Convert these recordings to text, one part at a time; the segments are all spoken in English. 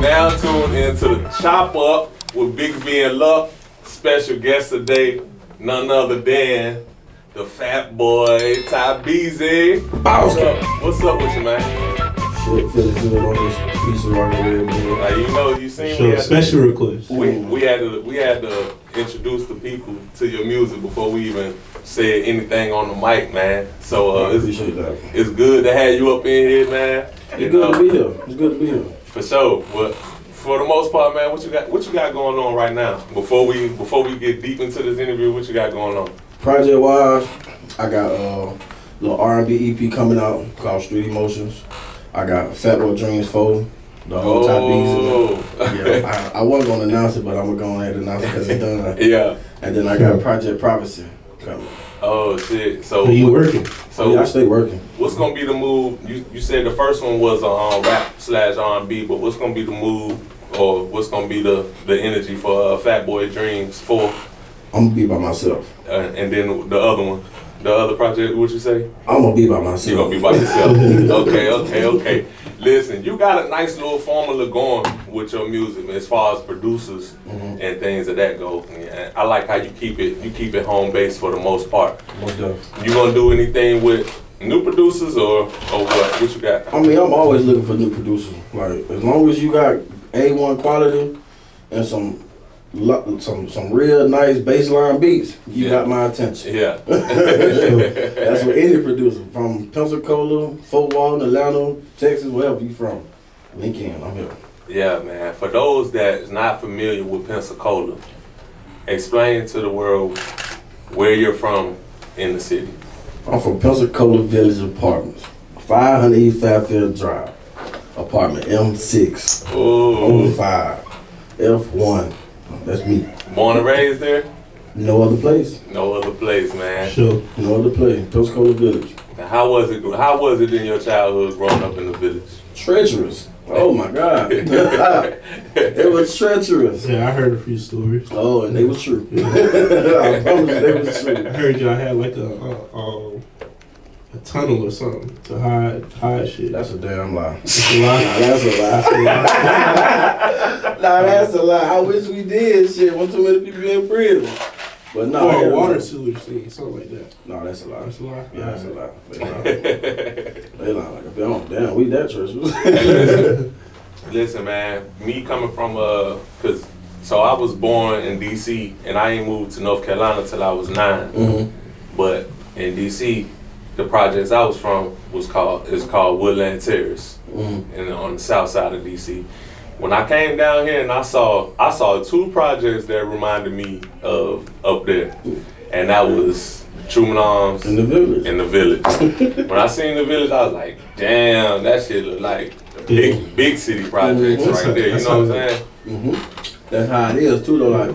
Now tuned into the Chop Up with Big V and Luck. Special guest today, none other than the fat boy, Ty Beezy. What's up? What's up with you, man? Shit, feeling good on this piece of rock and roll. Like, you know, you seen sure, special request. We had to introduce the people to your music before we even said anything on the mic, man. So I appreciate that. It's good to have you up in here, man. It's good to be here. It's good to be here. For sure, but for the most part, man, what you got going on right now? Before we get deep into this interview, what you got going on? Project wise, I got a little R&B EP coming out called Street Emotions. I got Fat Boy Dreams 4, the whole Ty Beezy. Yeah, I wasn't gonna announce it, but I'm gonna go ahead and announce it because it's done. Yeah. And then I got Project Prophecy coming. Oh shit! So you working? So yeah, I stay working. What's gonna be the move? You said the first one was rap / R&B, but what's gonna be the move, or what's gonna be the energy for Fat Boy Dreams 4? I'm gonna be by myself. And then the other one, the other project, what you say? I'm gonna be by myself. You gonna be by yourself? Okay. Listen, you got a nice little formula going with your music as far as producers and things of that go. Yeah, I like how you keep it home base for the most part. Most definitely. You gonna do anything with new producers or what? What you got? I mean, I'm always looking for new producers. Like, as long as you got A1 quality and some real nice baseline beats, you got my attention. Yeah. That's what any producer from Pensacola, Fort Walton, Atlanta, Texas, wherever you from. Lincoln, I'm here. Yeah, man. For those that's not familiar with Pensacola, explain to the world where you're from in the city. I'm from Pensacola Village Apartments, 500 East Fairfield Drive, apartment M6, Oh. 05, F1. That's me. Born and raised there? No other place. No other place, man. Sure. No other place. Pensacola Village. Now, how was it in your childhood growing up in the village? Treacherous. Oh my God. It was treacherous. Yeah, I heard a few stories. Oh, and they was true. I promise you, they was true. I heard y'all had like a tunnel or something to hide shit. That's a damn lie. That's a lie. Nah, that's a lie. Nah, that's a lie. I wish we did. Shit, want too many people in prison. But no, Or a water sewage thing, something like that. No, that's a lie. That's a lie. Yeah, that's a lie. They lie like a damn. Damn, we that treacherous. Hey, listen, man. Me coming from so I was born in DC and I ain't moved to North Carolina till I was 9. Mm-hmm. But in DC, the projects I was from is called Woodland Terrace, and on the south side of DC. When I came down here and I saw two projects that reminded me of up there, and that was Truman Arms In the village. and the Village. When I seen the Village, I was like, damn, that shit look like big city projects right there. You know what I'm saying? Mm-hmm. That's how it is too, though. Like,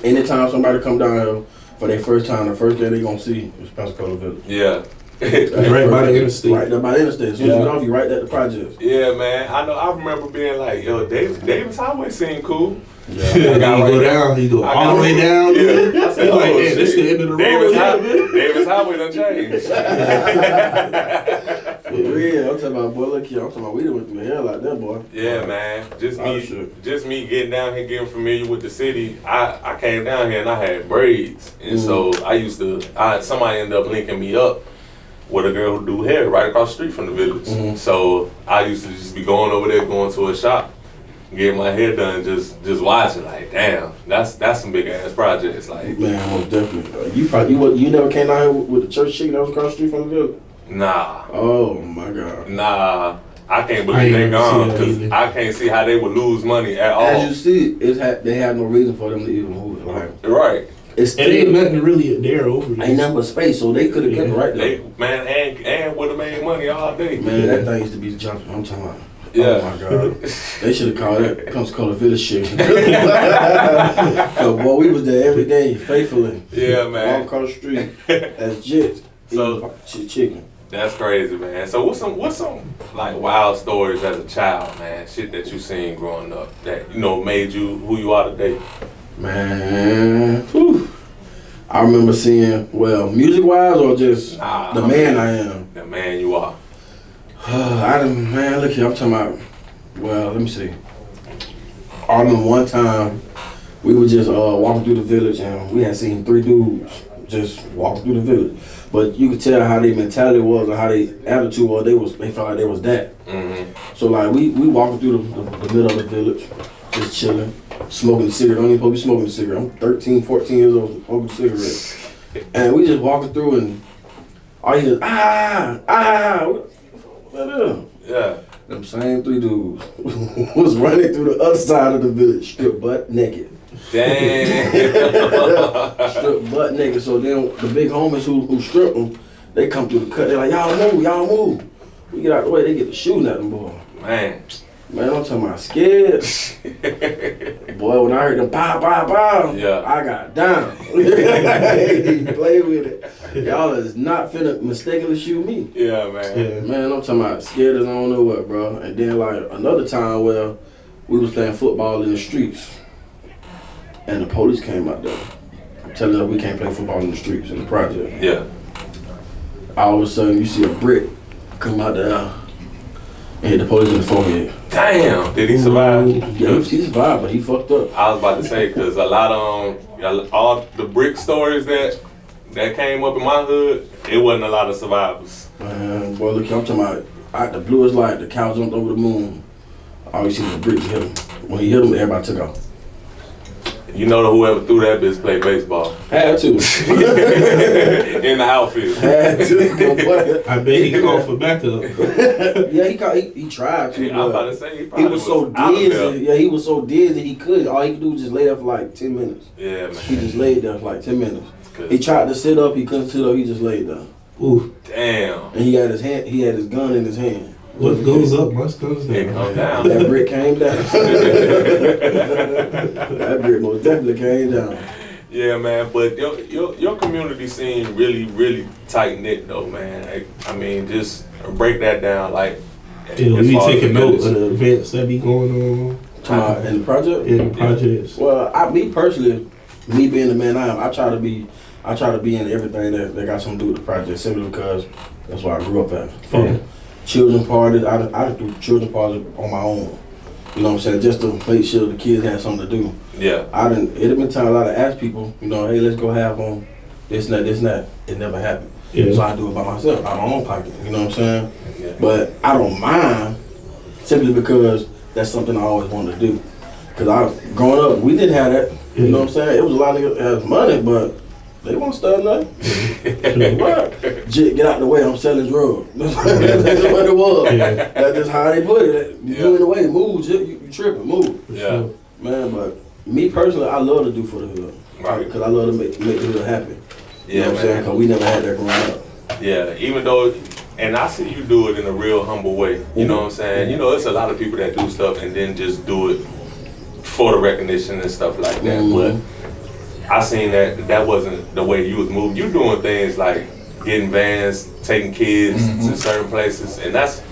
anytime somebody come down here for their first time, the first day they gonna see is Pensacola Village. Yeah. Right by the interstate. Right there by the interstate. As soon as you get off, you right at the projects. Yeah, man. I know. I remember being like, yo, Davis Highway seemed cool. Yeah, you go down, you go all the way down. Yeah. I said, like, oh, man, this the end of the road. Davis Highway done changed. For real, I'm talking about, boy, look here, I'm talking about, we done went through hell like that, boy. Yeah, man. Sure. Just me getting down here, getting familiar with the city. I came down here and I had braids, and so somebody ended up linking me up with a girl who do hair right across the street from the village. So I used to just be going over there, going to a shop, getting my hair done, just watching. Like, damn, that's some big ass projects. Like, Man, most definitely. You never came out here with the church chicken that was across the street from the village? nah, Oh my God. nah. I can't believe they gone because I can't see how they would lose money at all. As you see, they had no reason for them to even move it. Like, Right. it's And ain't still nothing really there over there. ain't nothing but space, so they could have kept it right there. And would have made money all day. Man, that thing used to be jumping. I'm talking about. Yeah. Oh my God. They should have called that Pensacola Village shit. Boy, we was there every day, faithfully. Yeah, man. Walk across the street as jits. So- eating chicken. That's crazy, man. So what's some like wild stories as a child, man? Shit that you seen growing up that made you who you are today. Man, whew. I remember seeing, well, music wise or just the man I am. The man you are. Man, look here, I'm talking about, well, let me see. I remember one time we were just walking through the village and we had seen 3 dudes just walking through the village. But you could tell how their mentality was or how their attitude was. They felt like they was that. Mm-hmm. So like we walking through the middle of the village, just chilling, smoking a cigarette. I don't even supposed to be smoking a cigarette. I'm 13, 14 years old, smoking a cigarette. And we just walking through and all you hear, Yeah. Them same 3 dudes was running through the other side of the village, stripped butt naked. Damn. Stripped butt naked. So then the big homies who stripped them, they come through the cut. They're like, y'all move. We get out the way, they get to shooting at them, boy. Man, I'm talking about scared. Boy, when I heard them pow, yeah. I got down. Play with it. Y'all is not finna mistakenly shoot me. Yeah, man. Yeah. Man, I'm talking about scared as I don't know what, bro. And then like another time where we was playing football in the streets and the police came out there telling us we can't play football in the streets in the project. Yeah. All of a sudden you see a brick come out there and hit the police in the forehead. Damn, did he survive? Yeah, he survived, but he fucked up. I was about to say, because a lot of all the brick stories that came up in my hood, it wasn't a lot of survivors. Man, boy, look, I'm talking about the bluest light, the cow jumped over the moon. All you see was the bricks hit him. When he hit him, everybody took off. You know that whoever threw that bitch played baseball. Had to. In the outfield. Had to. I bet he called for backup. Yeah, he tried to. I was about to say, he was so dizzy. Yeah, he was so dizzy he couldn't. All he could do was just lay there for like 10 minutes. Yeah, man. He just laid there for like 10 minutes. He tried to sit up, he couldn't sit up, he just laid there. Ooh. Damn. And he had his gun in his hand. What goes up must comes down. It come down. That brick came down. That brick most definitely came down. Yeah, man. But your community seemed really, really tight knit though, man. I mean, just break that down. Like, you be taking note of the events that be going on. In the project? In the projects. Well, me personally, me being the man I am, I try to be in everything that got something to do with the project, simply because that's where I grew up at. From children parties, I do children parties on my own. You know what I'm saying? Just to make sure the kids had something to do. Yeah. It had been times I'd ask people, you know, hey, let's go have on this and that. It never happened. Yeah. So I do it by myself, out of my own pocket. You know what I'm saying? Yeah. But I don't mind, simply because that's something I always wanted to do. Because growing up, we didn't have that. You know what I'm saying? It was a lot of niggas that had money, but they won't start nothing. What? Get out the way, I'm selling drugs. That's what it was. Yeah. That's just how they put it. You do in the way, move, you tripping, move. Yeah. Man, but me personally, I love to do for the hood. Right. Because I love to make the hood happy. Yeah, you know what I'm saying? Because we never had that growing up. Yeah, even though, and I see you do it in a real humble way. You know what I'm saying? You know, it's a lot of people that do stuff and then just do it for the recognition and stuff like that. But I seen that wasn't the way you was moving. You doing things like getting vans, taking kids to certain places, and that's,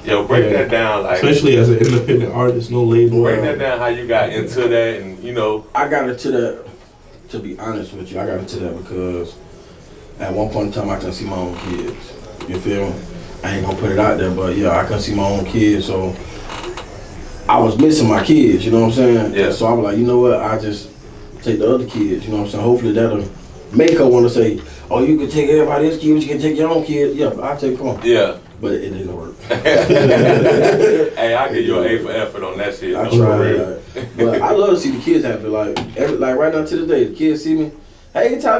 break that down. Like, especially as an independent artist, no label. Break that down, how you got into that, and I got into that, to be honest with you, I got into that because at one point in time I couldn't see my own kids. You feel me? I ain't gonna put it out there, but I couldn't see my own kids, so I was missing my kids, you know what I'm saying? Yeah. So I was like, you know what, I just take the other kids, you know what I'm saying? Hopefully that'll make her want to say, oh, you can take everybody else's kids, but you can take your own kids. Yeah, I'll take them. Yeah. But it didn't work. Hey, I'll give you an A for effort on that shit. I tried. But I love to see the kids happy. Like right now to this day, the kids see me, hey, Ty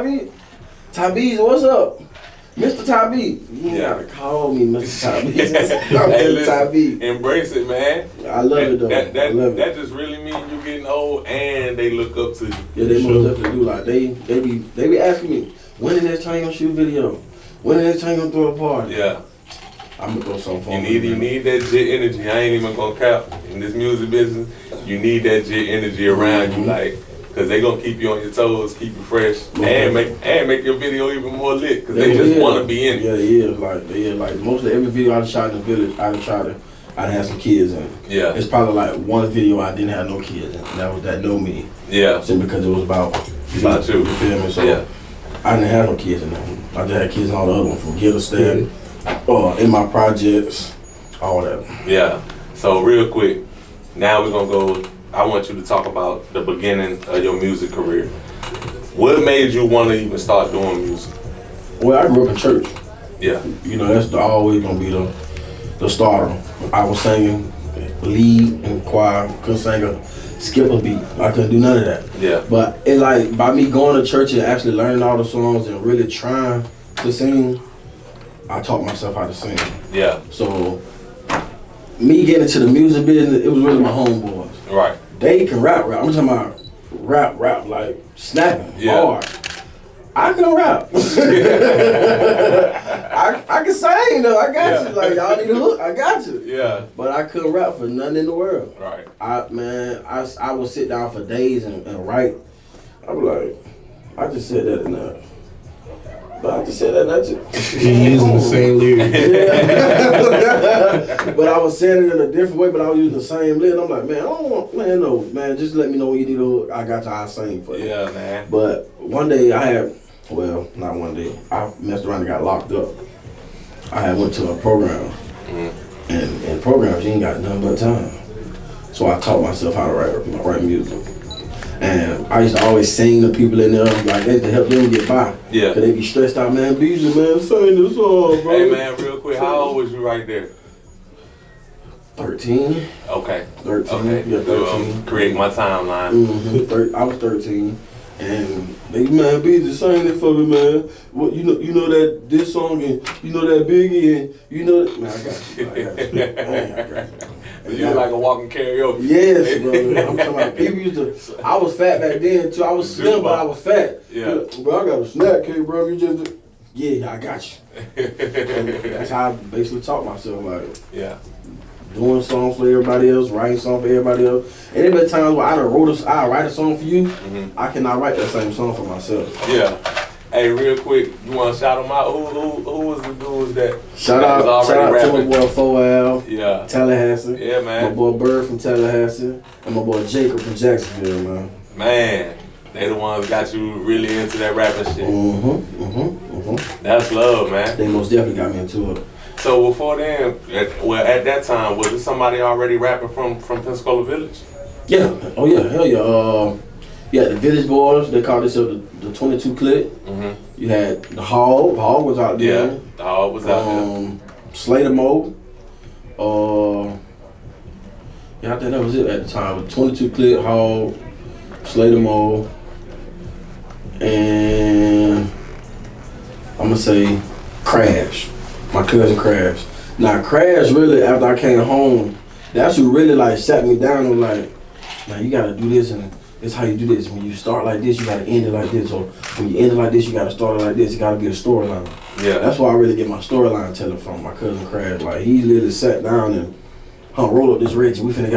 Beezy, what's up? Mr. Ty Beezy. You gotta call me Mr. Ty Beezy. Hey, Ty Beezy. Embrace it, man. I love it though. That just really means you getting old and they look up to you. Yeah, they most definitely do. Like they be asking me, when is that time you gonna shoot a video? When is that time you gonna throw a party? Yeah. I'm gonna throw something for you need that jet energy. I ain't even gonna cap. In this music business, you need that jet energy around you, like, cause they gonna keep you on your toes, keep you fresh, and make your video even more lit, cause they just wanna be in it. Yeah, they is. Like mostly every video I shot in the village, I'd have some kids in it. Yeah. It's probably like one video I didn't have no kids in. That was that Know Me. Yeah. Simply because it was about you. You feel me? So I didn't have no kids in that one. I just had kids in all the other ones, from Get a Step, in my projects, all that. Yeah. So real quick, now we're gonna go I want you to talk about the beginning of your music career. What made you want to even start doing music? Well, I grew up in church. Yeah. You know, that's always gonna be the starter. I was singing lead and choir, couldn't sing a skip a beat. I couldn't do none of that. Yeah. But it like by me going to church and actually learning all the songs and really trying to sing, I taught myself how to sing. Yeah. So me getting into the music business, it was really my homeboys. Right. They can rap. I'm talking about rap like snapping hard. I can rap. I can sing though. I got you. Like y'all need a hook. I got you. Yeah. But I couldn't rap for nothing in the world. Right. I would sit down for days and write. I was like, I just said that enough. But I just said that not too. You're using the same lyrics. Yeah. But I was saying it in a different way, but I was using the same lyric. I'm like, man, I don't want, man, no, man, just let me know when you need a hook. I got you, I'll sing for you. Yeah, man. But one day I had, well, not one day, I messed around and got locked up. I had went to a program. And in programs, you ain't got nothing but time. So I taught myself how to write music. And I used to always sing to people in there, like that to help them get by. Yeah. Cause they be stressed out, man. Beezy, man, sing this song, bro. Hey, man, real quick, how old was you right there? 13. Okay. 13. Okay. Yeah, 13. Create my timeline. I was 13. And they, man, Beezy, sing it for me, man. What you know that this song and you know that Biggie and you know that, man, I got you. Man, I got you. You're like a walking karaoke. Yes, bro. I'm talking about people used to. I was fat back then too. I was slim, but I was fat. Yeah. Bro, I got a snack cake, bro. You just. Yeah, I got you. That's how I basically taught myself, like. Yeah. Doing songs for everybody else, writing songs for everybody else. And there been times where I write a song for you. I cannot write that same song for myself. Yeah. Hey, real quick, you want to shout them out? Who was the dudes that Shout out to my boy 4Al, yeah, Tallahassee. Yeah, man. My boy Bird from Tallahassee, and my boy Jacob from Jacksonville, man. Man, they the ones got you really into that rapping shit. That's love, man. They most definitely got me into it. So before then, at that time, was there somebody already rapping from Pensacola Village? Yeah. Oh yeah. Hell yeah. Yeah, the Village Boys. They called themselves the 22 Click. You had the Hog. Hog was out there. Yeah. The Hog was out there. Slater Mo. Yeah, I think that was it at the time. 22 Click, Hog, Slater Mo, and I'm gonna say Crash. My cousin Crash. Now Crash really, after I came home, that's who really like sat me down and was like, man, you gotta do this and this how you do this. When you start like this, you gotta end it like this. Or when you end it like this, you gotta start it like this. It gotta be a storyline. Yeah. That's why I really get my storyline telling from my cousin Crash. Like he literally sat down and roll up this Reggie. We finna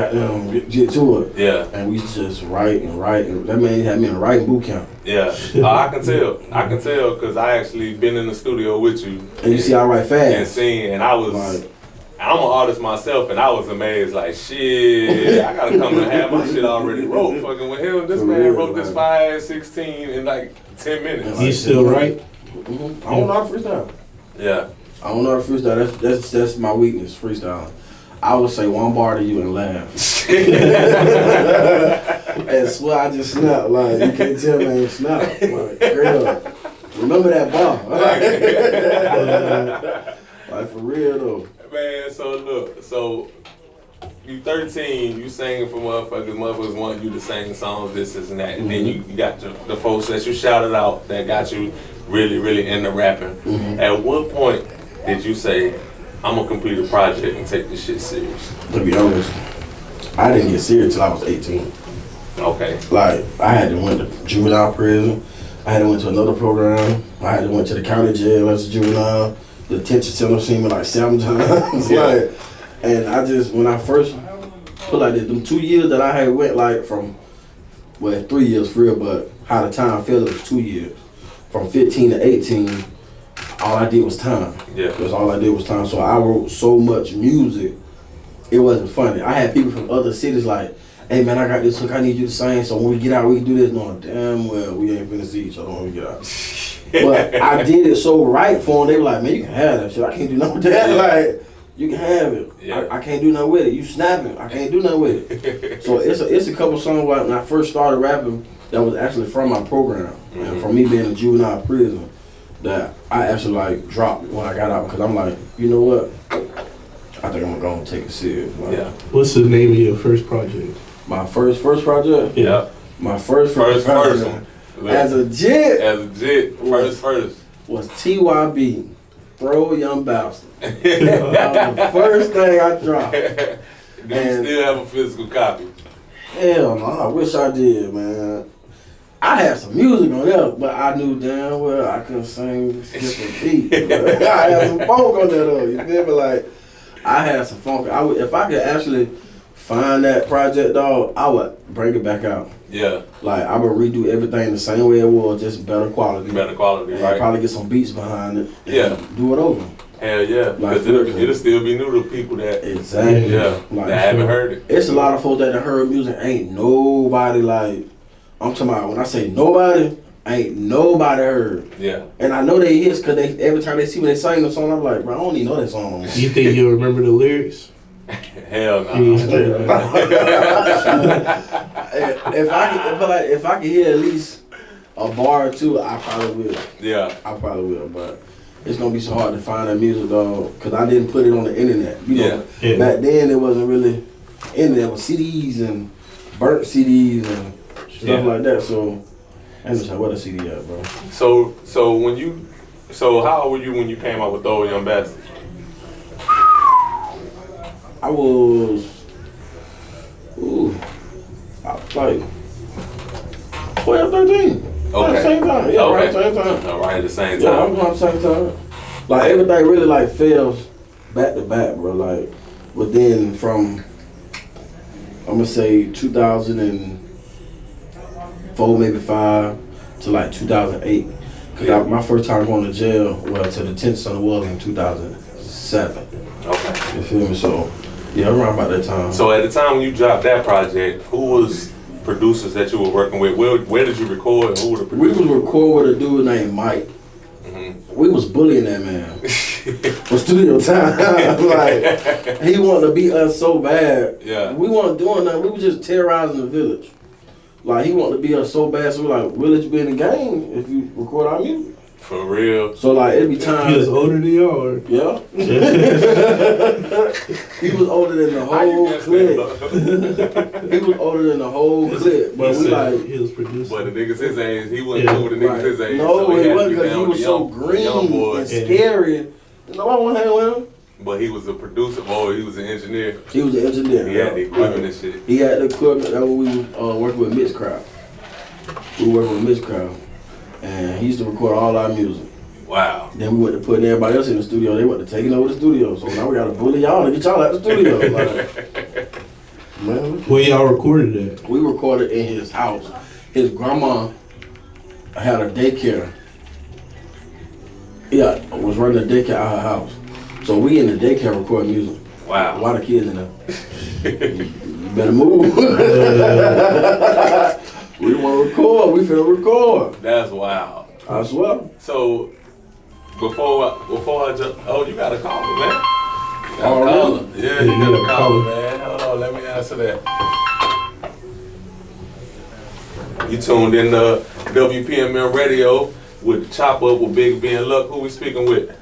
get to it. Yeah. And we just write and write. And that man had me in a writing boot camp. Yeah. I can tell. I can tell because I actually been in the studio with you. And you see I write fast. And sing. And I was, like, I'm an artist myself and I was amazed. Like, shit, I gotta come and have my shit already wrote. Fucking with him, this man wrote this 5/16 in like 10 minutes. He's still right? I don't know how to freestyle. Yeah. I don't know how to freestyle. That's my weakness, freestyle. I would say one bar to you and laugh. And swear I just snapped. Like, you can't tell me I ain't snapped. Like, girl, remember that bar. Like, for real though. Man, so look, so you 13, you singing for motherfuckers want you to sing songs, this and that. And then you got the folks that you shouted out that got you really, really into rapping. At what point did you say, I'm gonna complete a project and take this shit serious? To be honest, I didn't get serious till I was 18. Okay. Like, I had to went to juvenile prison. I had to went to another program. I had to went to the county jail as a juvenile. The detention center seen me like 7 times. Like, and I just, when I first put like this, them 2 years that I had went like from, well, 3 years for real, but how the time felt, it was 2 years. From 15 to 18, all I did was time. Yeah. That's all I did was time. So I wrote so much music, it wasn't funny. I had people from other cities like, hey man, I got this hook, I need you to sing, so when we get out, we can do this. No, damn well, we ain't finna see each other when we get out. But I did it so right for them, they were like, man, you can have that shit. I can't do nothing with that. Like, You can have it. Yeah. I can't do nothing with it. You snapping. I can't do nothing with it. So it's a couple songs when I first started rapping that was actually from my program and from me being in juvenile prison that I actually like dropped when I got out because I'm like, you know what? I think I'm gonna take it serious. Like, Yeah. What's the name of your first project? my first project. Yeah. My first First project. one. As a jit. As a jit. First. Was TYB. Throw a Young Bastard. That was the first thing I dropped. Do you still have a physical copy? Hell no, I wish I did, man. I had some music on there, but I knew damn well I couldn't sing, skip a beat. I had some funk on there though, you feel me? Like, I had some funk. If I could actually find that project, dog, I would bring it back out. Yeah. Like, I would redo everything the same way it was, just better quality. Better quality, and right? probably get some beats behind it. And Yeah. do it over. Hell yeah. Like, Because it'll still be new to people that, Exactly. yeah, Like, that haven't heard it. It's a lot of folks that have heard music. Ain't nobody like, I'm talking about when I say nobody, ain't nobody heard. Yeah. And I know they hits because every time they see me they sing the song, I'm like, bro, I don't even know that song no more. You think you'll remember the lyrics? Hell no. if I could hear at least a bar or two, I probably will. Yeah. I probably will, but it's gonna be so hard to find that music though, cause I didn't put it on the internet. You know, Yeah. back then it wasn't really internet with CDs and burnt CDs and stuff like that. So I ain't know where the CD at, bro. So how old were you when you came out with Throw a Young Bastard? I was, like 12, 13. Okay. At the same time. Yeah, Okay. right at the same time. All right, at the same Yeah, time. I'm around the same time. Like everything really like fails back to back, bro. Like, but then from I'm gonna say 2004, maybe 5 to like 2008. Cause my first time going to jail, well, to the detention center was in 2007. Okay. You feel me? So yeah, around about that time. So at the time when you dropped that project, who was producers that you were working with? Where did you record and who were the we producers? was recording with a dude named Mike. We was bullying that man for studio time. Like, he wanted to beat us so bad. Yeah. We weren't doing nothing. We was just terrorizing the village. Like, he wanted to beat us so bad. So we're like, we'll let you be in the game if you record our music. For real. So like, it'd be time. He was older than you, or? Yeah. He was older than the whole clique. He was older than the whole clique. But we like. He was producing. But the niggas his age, he wasn't cool with the niggas his age. No, so he it had to wasn't be because down he with was the so green young boys. and scary. Nobody want to hang with him. But he was a producer, or he was an engineer. He was an engineer. He had the equipment and shit. He had the equipment. That when we were working with Mixcrowd. We were working with Mixcrowd. And he used to record all our music. Wow. Then we went to putting everybody else in the studio. They went to taking over the studio. So now we got to bully y'all to get y'all out the studio. Like, man, Where y'all recorded at? we recorded in his house. His grandma had a daycare. Yeah, was running a daycare at her house. So we in the daycare recording music. Wow. Why the kids in there? You better move. We want to record. We finna record. That's wild. I swear. So before I jump, oh, you got a caller, man. You got Oh, a caller. really? Yeah, you got a caller, man. Hold on, let me answer that. You tuned in to WPMN Radio with the Chop Up with Big Ben Luck. Who we speaking with?